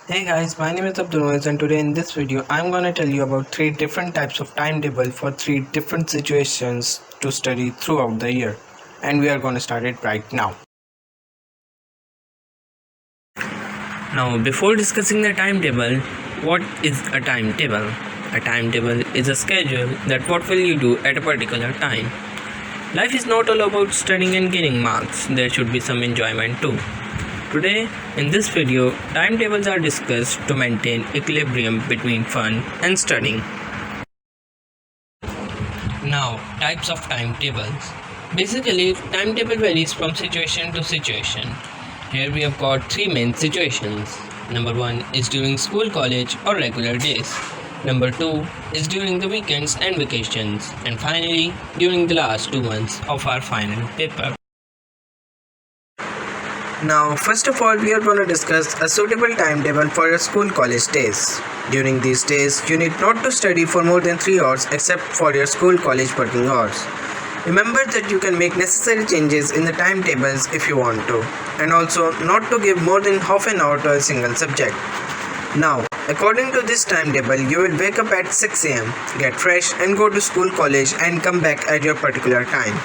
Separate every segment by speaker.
Speaker 1: Hey guys, my name is Abdul and today in this video I'm gonna tell you about 3 different types of timetable for 3 different situations to study throughout the year. And we are gonna start it right now. Now before discussing the timetable, what is a timetable? A timetable is a schedule that what will you do at a particular time. Life is not all about studying and gaining marks, there should be some enjoyment too. Today, in this video, timetables are discussed to maintain equilibrium between fun and studying. Now, types of timetables. Basically, timetable varies from situation to situation. Here we have got 3 main situations. Number 1 is during school, college or regular days. Number 2 is during the weekends and vacations. And finally, during the last 2 months of our final paper. Now, first of all, we are going to discuss a suitable timetable for your school college days. During these days, you need not to study for more than 3 hours except for your school college working hours. Remember that you can make necessary changes in the timetables if you want to, and also not to give more than half an hour to a single subject. Now, according to this timetable, you will wake up at 6 am, get fresh and go to school college and come back at your particular time.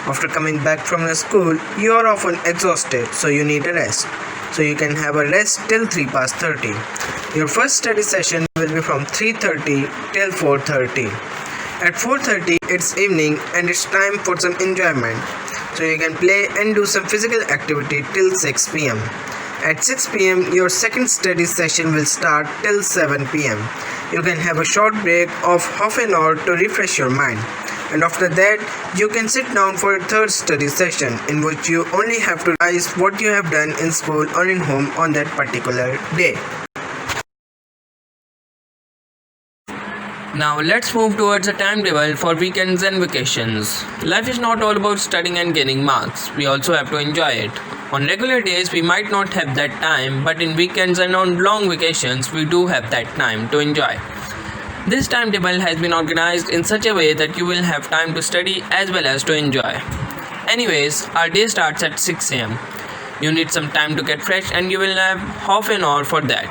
Speaker 1: After coming back from the school, you are often exhausted, so you need a rest. So you can have a rest till 3 past 30. Your first study session will be from 3:30 till 4:30. At 4:30, it's evening and it's time for some enjoyment. So you can play and do some physical activity till 6 pm. At 6 pm, your second study session will start till 7 pm. You can have a short break of half an hour to refresh your mind. And after that, you can sit down for a third study session in which you only have to revise what you have done in school or in home on that particular day. Now let's move towards a timetable for weekends and vacations. Life is not all about studying and gaining marks. We also have to enjoy it. On regular days, we might not have that time, but in weekends and on long vacations, we do have that time to enjoy. This timetable has been organized in such a way that you will have time to study as well as to enjoy. Anyways, our day starts at 6 am. You need some time to get fresh and you will have half an hour for that.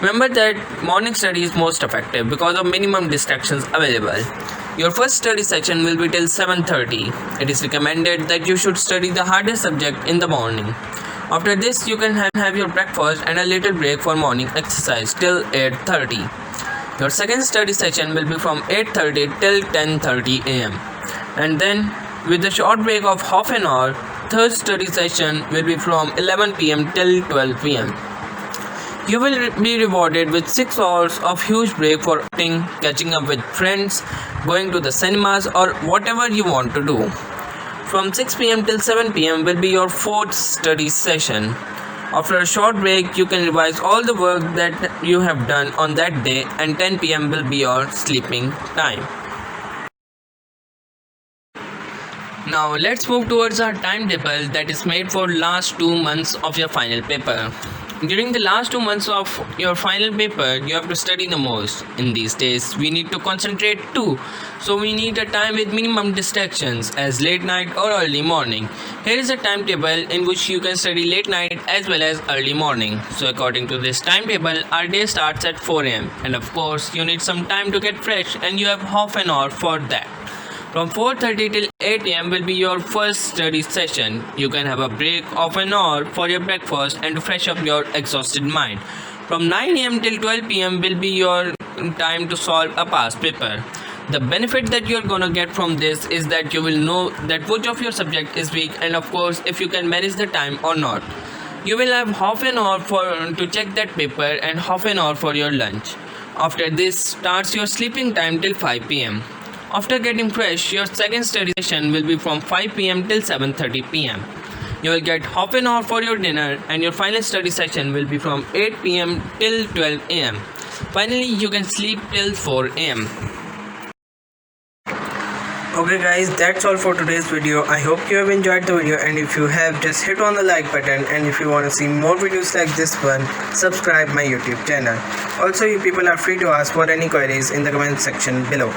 Speaker 1: Remember that morning study is most effective because of minimum distractions available. Your first study session will be till 7:30. It is recommended that you should study the hardest subject in the morning. After this, you can have your breakfast and a little break for morning exercise till 8:30. Your second study session will be from 8:30 till 10:30 am. And then, with a short break of half an hour, third study session will be from 11 pm till 12 pm. You will be rewarded with 6 hours of huge break for eating, catching up with friends, going to the cinemas or whatever you want to do. From 6 pm till 7 pm will be your fourth study session. After a short break, you can revise all the work that you have done on that day and 10 pm will be your sleeping time. Now let's move towards our timetable that is made for last 2 months of your final paper. During the last 2 months of your final paper, you have to study the most. In these days, we need to concentrate too. So we need a time with minimum distractions as late night or early morning. Here is a timetable in which you can study late night as well as early morning. So according to this timetable, our day starts at 4 am. And of course, you need some time to get fresh and you have half an hour for that. From 4:30 till 8 am will be your first study session. You can have a break of an hour for your breakfast and to fresh up your exhausted mind. From 9 am till 12 pm will be your time to solve a past paper. The benefit that you're gonna get from this is that you will know that which of your subject is weak and of course if you can manage the time or not. You will have half an hour to check that paper and half an hour for your lunch. After this starts your sleeping time till 5 pm. After getting fresh, your second study session will be from 5 pm till 7:30 pm. You will get half an hour for your dinner and your final study session will be from 8 pm till 12 am. Finally, you can sleep till 4 am. Okay guys, that's all for today's video. I hope you have enjoyed the video and if you have, just hit on the like button, and if you want to see more videos like this one, subscribe my YouTube channel. Also, you people are free to ask for any queries in the comment section below.